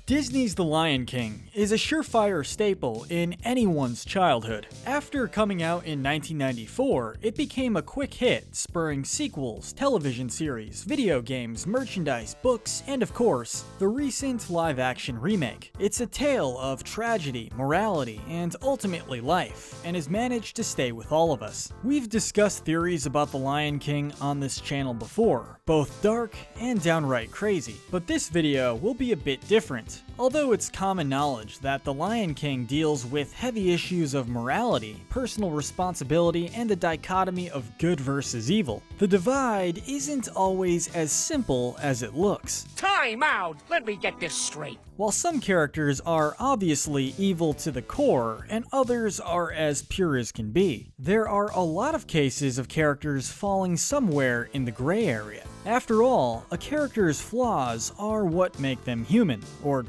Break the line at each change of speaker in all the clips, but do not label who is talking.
Disney's The Lion King is a surefire staple in anyone's childhood. After coming out in 1994, it became a quick hit, spurring sequels, television series, video games, merchandise, books, and of course, the recent live-action remake. It's a tale of tragedy, morality, and ultimately life, and has managed to stay with all of us. We've discussed theories about The Lion King on this channel before, both dark and downright crazy, but this video will be a bit different. Although it's common knowledge that The Lion King deals with heavy issues of morality, personal responsibility, and the dichotomy of good versus evil, the divide isn't always as simple as it looks.
Time out! Let me get this straight.
While some characters are obviously evil to the core, and others are as pure as can be, there are a lot of cases of characters falling somewhere in the gray area. After all, a character's flaws are what make them human, or,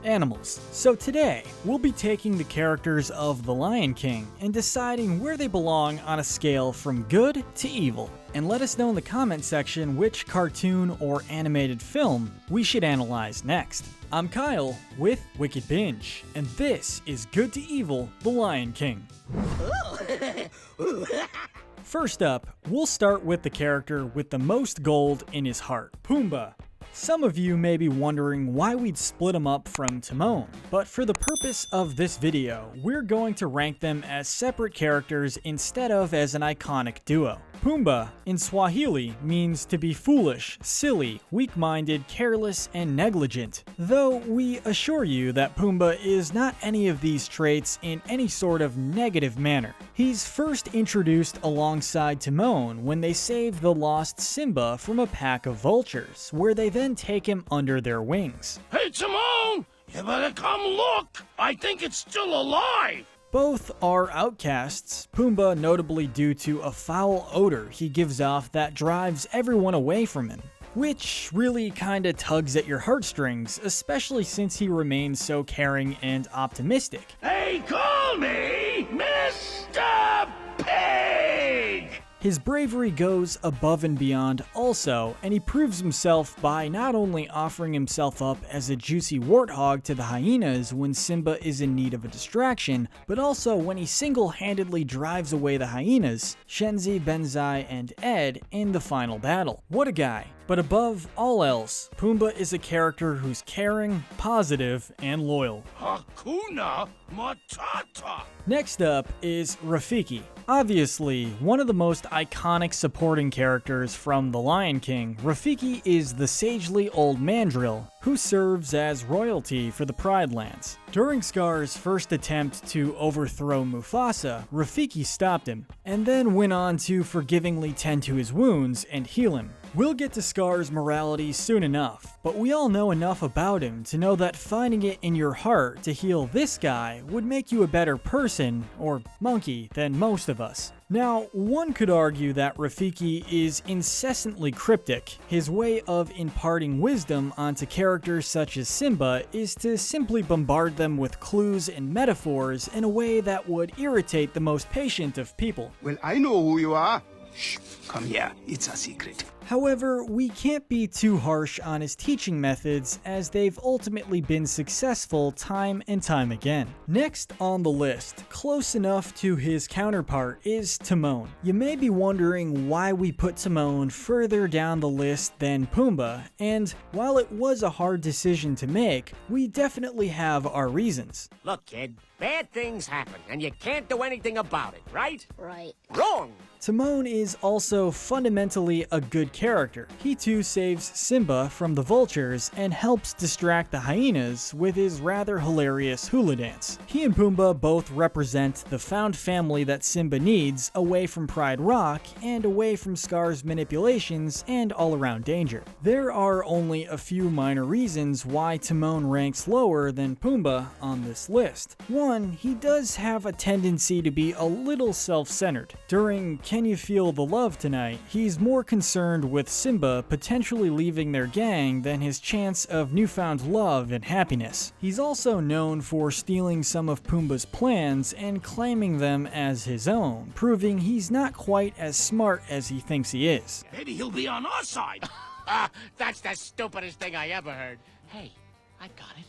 animals. So today, we'll be taking the characters of The Lion King and deciding where they belong on a scale from good to evil. And let us know in the comment section which cartoon or animated film we should analyze next. I'm Kyle with Wicked Binge, and this is Good to Evil, The Lion King. First up, we'll start with the character with the most gold in his heart, Pumbaa. Some of you may be wondering why we'd split them up from Timon, but for the purpose of this video, we're going to rank them as separate characters instead of as an iconic duo. Pumbaa, in Swahili, means to be foolish, silly, weak-minded, careless, and negligent, though we assure you that Pumbaa is not any of these traits in any sort of negative manner. He's first introduced alongside Timon when they save the lost Simba from a pack of vultures, where they then take him under their wings.
Hey, Timon! You better come look! I think it's still alive!
Both are outcasts, Pumbaa notably due to a foul odor he gives off that drives everyone away from him, which really kinda tugs at your heartstrings, especially since he remains so caring and optimistic.
Hey, call me Mr. Pig!
His bravery goes above and beyond also, and he proves himself by not only offering himself up as a juicy warthog to the hyenas when Simba is in need of a distraction, but also when he single-handedly drives away the hyenas, Shenzi, Benzai, and Ed in the final battle. What a guy. But above all else, Pumbaa is a character who's caring, positive, and loyal.
Hakuna Matata!
Next up is Rafiki. Obviously, one of the most iconic supporting characters from The Lion King, Rafiki is the sagely old mandrill who serves as royalty for the Pride Lands. During Scar's first attempt to overthrow Mufasa, Rafiki stopped him, and then went on to forgivingly tend to his wounds and heal him. We'll get to Scar's morality soon enough, but we all know enough about him to know that finding it in your heart to heal this guy would make you a better person, or monkey, than most of us. Now, one could argue that Rafiki is incessantly cryptic. His way of imparting wisdom onto characters such as Simba is to simply bombard them with clues and metaphors in a way that would irritate the most patient of people.
Well, I know who you are. Shh, come here, it's a secret.
However, we can't be too harsh on his teaching methods as they've ultimately been successful time and time again. Next on the list, close enough to his counterpart, is Timon. You may be wondering why we put Timon further down the list than Pumbaa, and while it was a hard decision to make, we definitely have our reasons.
Look, kid, bad things happen, and you can't do anything about it, right?
Right.
Wrong!
Timon is also fundamentally a good character. He too saves Simba from the vultures and helps distract the hyenas with his rather hilarious hula dance. He and Pumbaa both represent the found family that Simba needs away from Pride Rock and away from Scar's manipulations and all-around danger. There are only a few minor reasons why Timon ranks lower than Pumbaa on this list. One, he does have a tendency to be a little self-centered. During Can You Feel the Love Tonight, he's more concerned with Simba potentially leaving their gang than his chance of newfound love and happiness. He's also known for stealing some of Pumbaa's plans and claiming them as his own, proving he's not quite as smart as he thinks he is.
Maybe he'll be on our side.
That's the stupidest thing I ever heard. Hey,
I got it.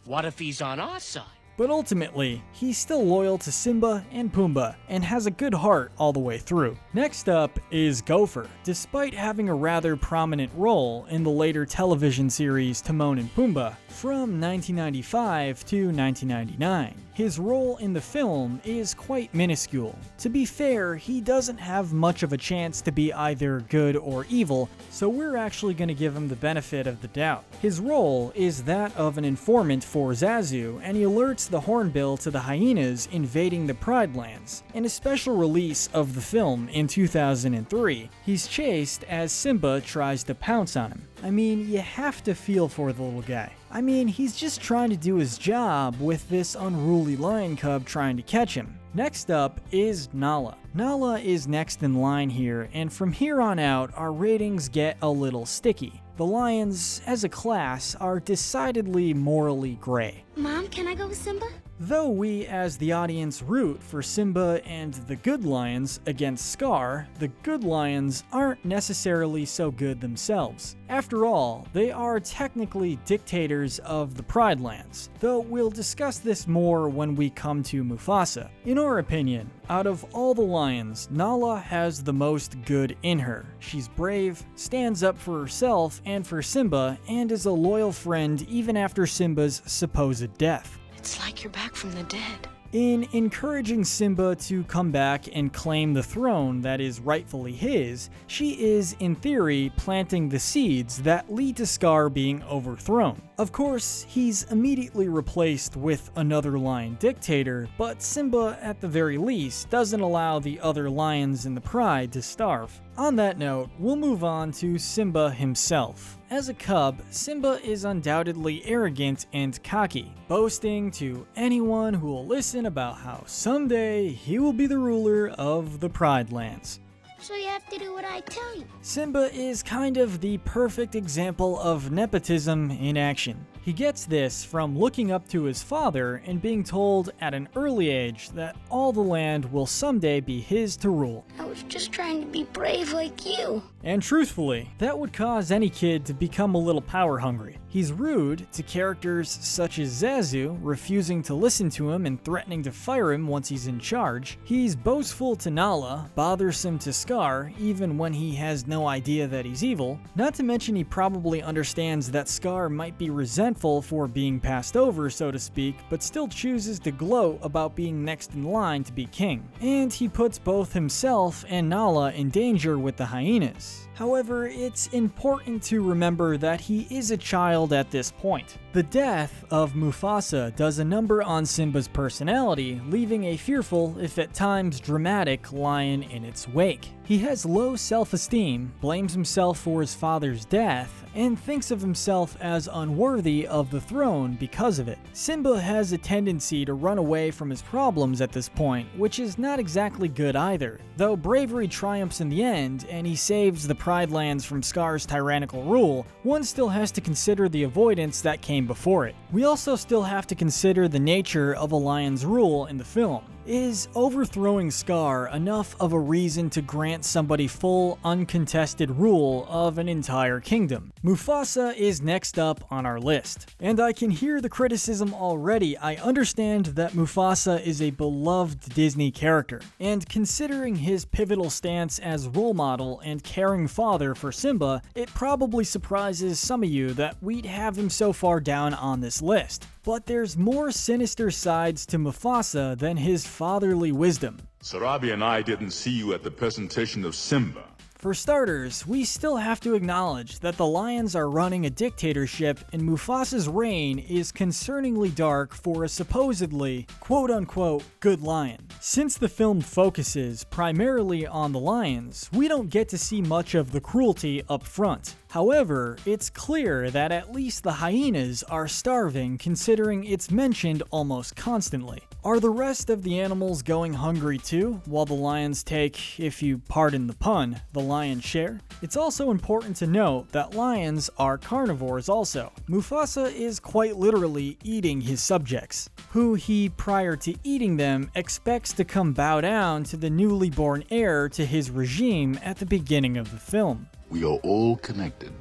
What if he's on our side?
But ultimately, he's still loyal to Simba and Pumbaa, and has a good heart all the way through. Next up is Gopher. Despite having a rather prominent role in the later television series Timon and Pumbaa from 1995 to 1999, his role in the film is quite minuscule. To be fair, he doesn't have much of a chance to be either good or evil, so we're actually going to give him the benefit of the doubt. His role is that of an informant for Zazu, and he alerts the Hornbill to the Hyenas invading the Pride Lands. In a special release of the film in 2003, he's chased as Simba tries to pounce on him. I mean, you have to feel for the little guy. I mean, he's just trying to do his job with this unruly lion cub trying to catch him. Next up is Nala. Nala is next in line here, and from here on out, our ratings get a little sticky. The lions, as a class, are decidedly morally gray.
Mom, can I go with Simba?
Though we, as the audience, root for Simba and the good lions against Scar, the good lions aren't necessarily so good themselves. After all, they are technically dictators of the Pride Lands, though we'll discuss this more when we come to Mufasa. In our opinion, out of all the lions, Nala has the most good in her. She's brave, stands up for herself and for Simba, and is a loyal friend even after Simba's supposed death.
It's like you're back from the dead.
In encouraging Simba to come back and claim the throne that is rightfully his, she is, in theory, planting the seeds that lead to Scar being overthrown. Of course, he's immediately replaced with another lion dictator, but Simba, at the very least, doesn't allow the other lions in the pride to starve. On that note, we'll move on to Simba himself. As a cub, Simba is undoubtedly arrogant and cocky, boasting to anyone who will listen about how someday he will be the ruler of the Pride Lands.
So you have to do what I tell you.
Simba is kind of the perfect example of nepotism in action. He gets this from looking up to his father and being told at an early age that all the land will someday be his to rule.
I was just trying to be brave like you.
And truthfully, that would cause any kid to become a little power hungry. He's rude to characters such as Zazu, refusing to listen to him and threatening to fire him once he's in charge. He's boastful to Nala, bothersome to Scar, even when he has no idea that he's evil. Not to mention he probably understands that Scar might be resentful for being passed over, so to speak, but still chooses to gloat about being next in line to be king. And he puts both himself and Nala in danger with the hyenas. However, it's important to remember that he is a child at this point. The death of Mufasa does a number on Simba's personality, leaving a fearful, if at times dramatic, lion in its wake. He has low self-esteem, blames himself for his father's death, and thinks of himself as unworthy of the throne because of it. Simba has a tendency to run away from his problems at this point, which is not exactly good either. Though bravery triumphs in the end, and he saves the Pride Lands from Scar's tyrannical rule, one still has to consider the avoidance that came before it. We also still have to consider the nature of a lion's rule in the film. Is overthrowing Scar enough of a reason to grant somebody full, uncontested rule of an entire kingdom? Mufasa is next up on our list. And I can hear the criticism already. I understand that Mufasa is a beloved Disney character, and considering his pivotal stance as role model and caring father for Simba, it probably surprises some of you that we'd have him so far down on this list. But there's more sinister sides to Mufasa than his fatherly wisdom.
Sarabi and I didn't see you at the presentation of Simba.
For starters, we still have to acknowledge that the lions are running a dictatorship and Mufasa's reign is concerningly dark for a supposedly quote-unquote good lion. Since the film focuses primarily on the lions, we don't get to see much of the cruelty up front. However, it's clear that at least the hyenas are starving considering it's mentioned almost constantly. Are the rest of the animals going hungry too, while the lions take, if you pardon the pun, the lion's share? It's also important to note that lions are carnivores also. Mufasa is quite literally eating his subjects, who he, prior to eating them, expects to come bow down to the newly born heir to his regime at the beginning of the film.
We are all connected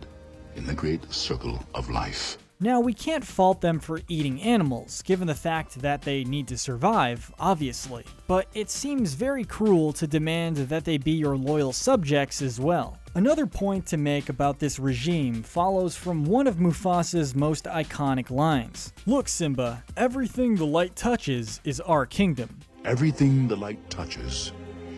in the great circle of life.
Now, we can't fault them for eating animals, given the fact that they need to survive, obviously, but it seems very cruel to demand that they be your loyal subjects as well. Another point to make about this regime follows from one of Mufasa's most iconic lines. "Look, Simba, everything the light touches is our kingdom."
Everything the light touches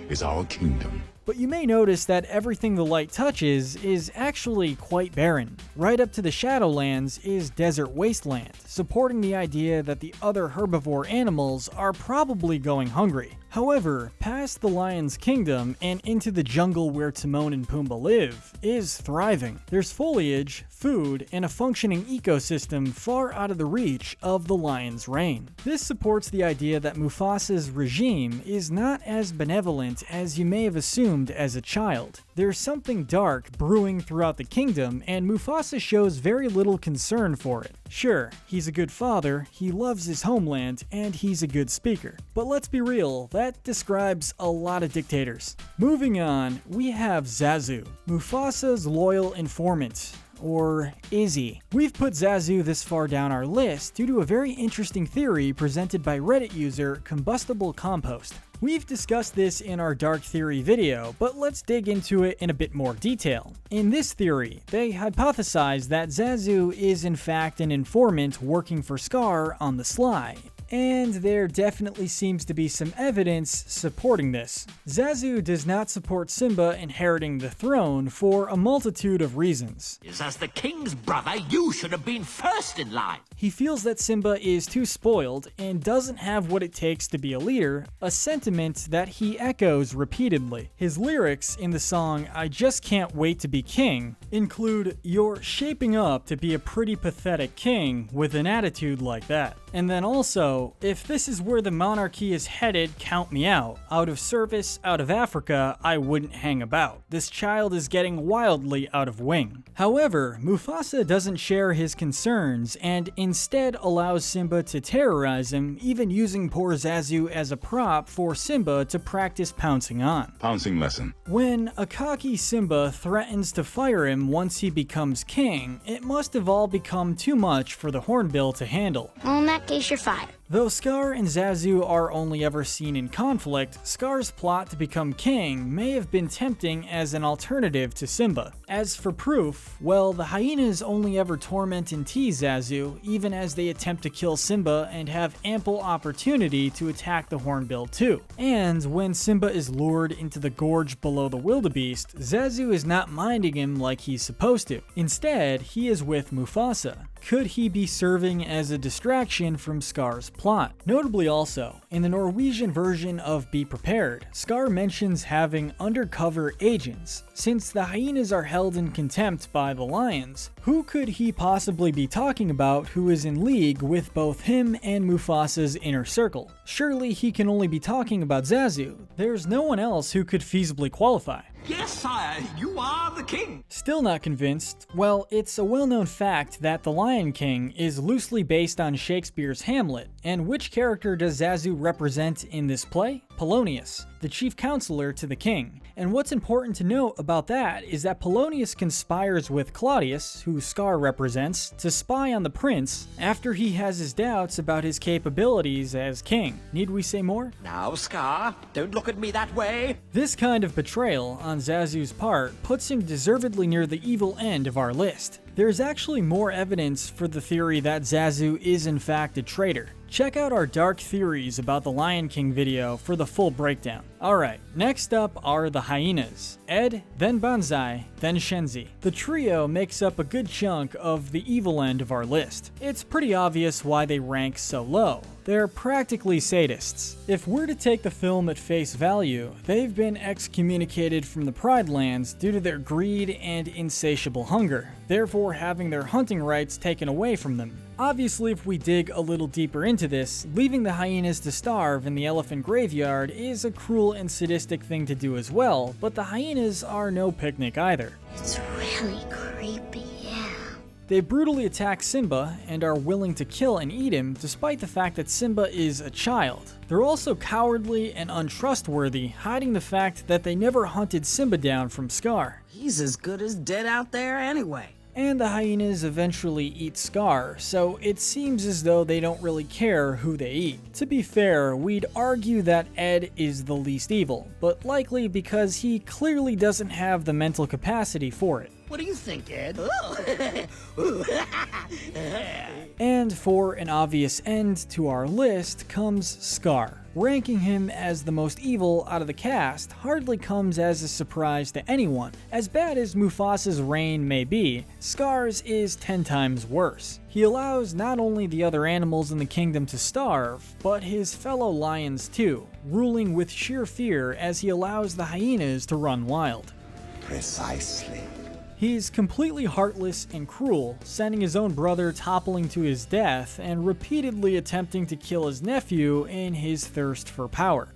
is our kingdom.
But you may notice that everything the light touches is actually quite barren. Right up to the Shadowlands is desert wasteland, supporting the idea that the other herbivore animals are probably going hungry. However, past the lion's kingdom and into the jungle where Timon and Pumbaa live is thriving. There's foliage, food, and a functioning ecosystem far out of the reach of the lion's reign. This supports the idea that Mufasa's regime is not as benevolent as you may have assumed as a child. There's something dark brewing throughout the kingdom, and Mufasa shows very little concern for it. Sure, he's a good father, he loves his homeland, and he's a good speaker. But let's be real, that describes a lot of dictators. Moving on, we have Zazu, Mufasa's loyal informant. Or is he? We've put Zazu this far down our list due to a very interesting theory presented by Reddit user Combustible Compost. We've discussed this in our Dark Theory video, but let's dig into it in a bit more detail. In this theory, they hypothesize that Zazu is in fact an informant working for Scar on the sly. And there definitely seems to be some evidence supporting this. Zazu does not support Simba inheriting the throne for a multitude of reasons.
As the king's brother, you should have been first in line.
He feels that Simba is too spoiled and doesn't have what it takes to be a leader, a sentiment that he echoes repeatedly. His lyrics in the song "I Just Can't Wait to Be King" include, "You're shaping up to be a pretty pathetic king with an attitude like that." And then also, "If this is where the monarchy is headed, count me out. Out of service, out of Africa, I wouldn't hang about. This child is getting wildly out of wing." However, Mufasa doesn't share his concerns and instead allows Simba to terrorize him, even using poor Zazu as a prop for Simba to practice pouncing on.
Pouncing lesson.
When a cocky Simba threatens to fire him once he becomes king, it must have all become too much for the Hornbill to handle.
Well, in that case, you're fired.
Though Scar and Zazu are only ever seen in conflict, Scar's plot to become king may have been tempting as an alternative to Simba. As for proof, well, the Hyenas only ever torment and tease Zazu, even as they attempt to kill Simba and have ample opportunity to attack the Hornbill too. And when Simba is lured into the gorge below the wildebeest, Zazu is not minding him like he's supposed to. Instead, he is with Mufasa. Could he be serving as a distraction from Scar's plot? Notably also, in the Norwegian version of Be Prepared, Scar mentions having undercover agents. Since the hyenas are held in contempt by the lions, who could he possibly be talking about who is in league with both him and Mufasa's inner circle? Surely he can only be talking about Zazu. There's no one else who could feasibly qualify.
Yes, sire, you are the king.
Still not convinced? Well, it's a well-known fact that The Lion King is loosely based on Shakespeare's Hamlet, and which character does Zazu represent in this play? Polonius, the chief counselor to the king. And what's important to note about that is that Polonius conspires with Claudius, who Scar represents, to spy on the prince after he has his doubts about his capabilities as king. Need we say more?
Now, Scar, don't look at me that way.
This kind of betrayal on Zazu's part puts him deservedly near the evil end of our list. There's actually more evidence for the theory that Zazu is in fact a traitor. Check out our Dark Theories about the Lion King video for the full breakdown. Alright, next up are the Hyenas. Ed, then Banzai, then Shenzi. The trio makes up a good chunk of the evil end of our list. It's pretty obvious why they rank so low. They're practically sadists. If we're to take the film at face value, they've been excommunicated from the Pride Lands due to their greed and insatiable hunger, therefore having their hunting rights taken away from them. Obviously, if we dig a little deeper into this, leaving the hyenas to starve in the elephant graveyard is a cruel and sadistic thing to do as well, but the hyenas are no picnic either.
It's really creepy, yeah.
They brutally attack Simba and are willing to kill and eat him despite the fact that Simba is a child. They're also cowardly and untrustworthy, hiding the fact that they never hunted Simba down from Scar.
He's as good as dead out there anyway.
and the hyenas eventually eat Scar, so it seems as though they don't really care who they eat. To be fair, we'd argue that Ed is the least evil, but likely because he clearly doesn't have the mental capacity for it.
What do you think, Ed?
And for an obvious end to our list comes Scar. Ranking him as the most evil out of the cast hardly comes as a surprise to anyone. As bad as Mufasa's reign may be, Scar's is 10 times worse. He allows not only the other animals in the kingdom to starve, but his fellow lions too, ruling with sheer fear as he allows the hyenas to run wild.
Precisely.
He's completely heartless and cruel, sending his own brother toppling to his death and repeatedly attempting to kill his nephew in his thirst for power.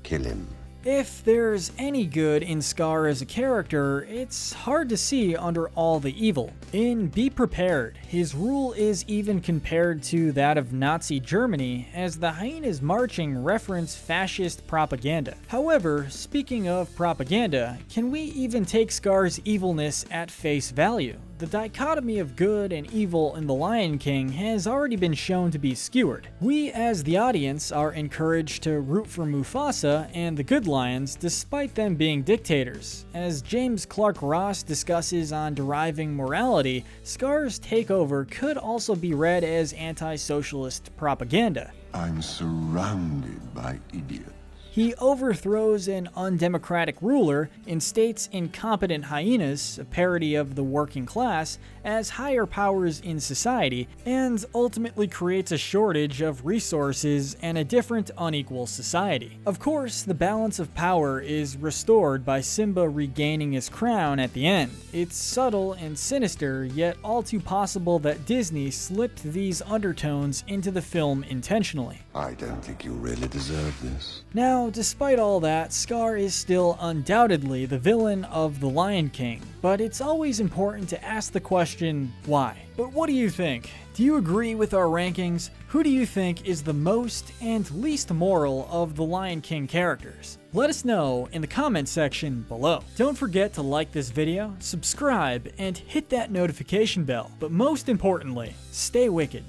Kill him.
If there's any good in Scar as a character, it's hard to see under all the evil. In Be Prepared, his rule is even compared to that of Nazi Germany, as the hyenas marching reference fascist propaganda. However, speaking of propaganda, can we even take Scar's evilness at face value? The dichotomy of good and evil in The Lion King has already been shown to be skewered. We as the audience are encouraged to root for Mufasa and the good lions despite them being dictators. As James Clark Ross discusses on deriving morality, Scar's takeover could also be read as anti-socialist propaganda.
I'm surrounded by idiots.
He overthrows an undemocratic ruler, instates incompetent hyenas, a parody of the working class, as higher powers in society, and ultimately creates a shortage of resources and a different, unequal society. Of course, the balance of power is restored by Simba regaining his crown at the end. It's subtle and sinister, yet all too possible that Disney slipped these undertones into the film intentionally.
I don't think you really deserve this.
Now, despite all that, Scar is still undoubtedly the villain of The Lion King, but it's always important to ask the question, why? But what do you think? Do you agree with our rankings? Who do you think is the most and least moral of the Lion King characters? Let us know in the comment section below. Don't forget to like this video, subscribe, and hit that notification bell. But most importantly, stay wicked.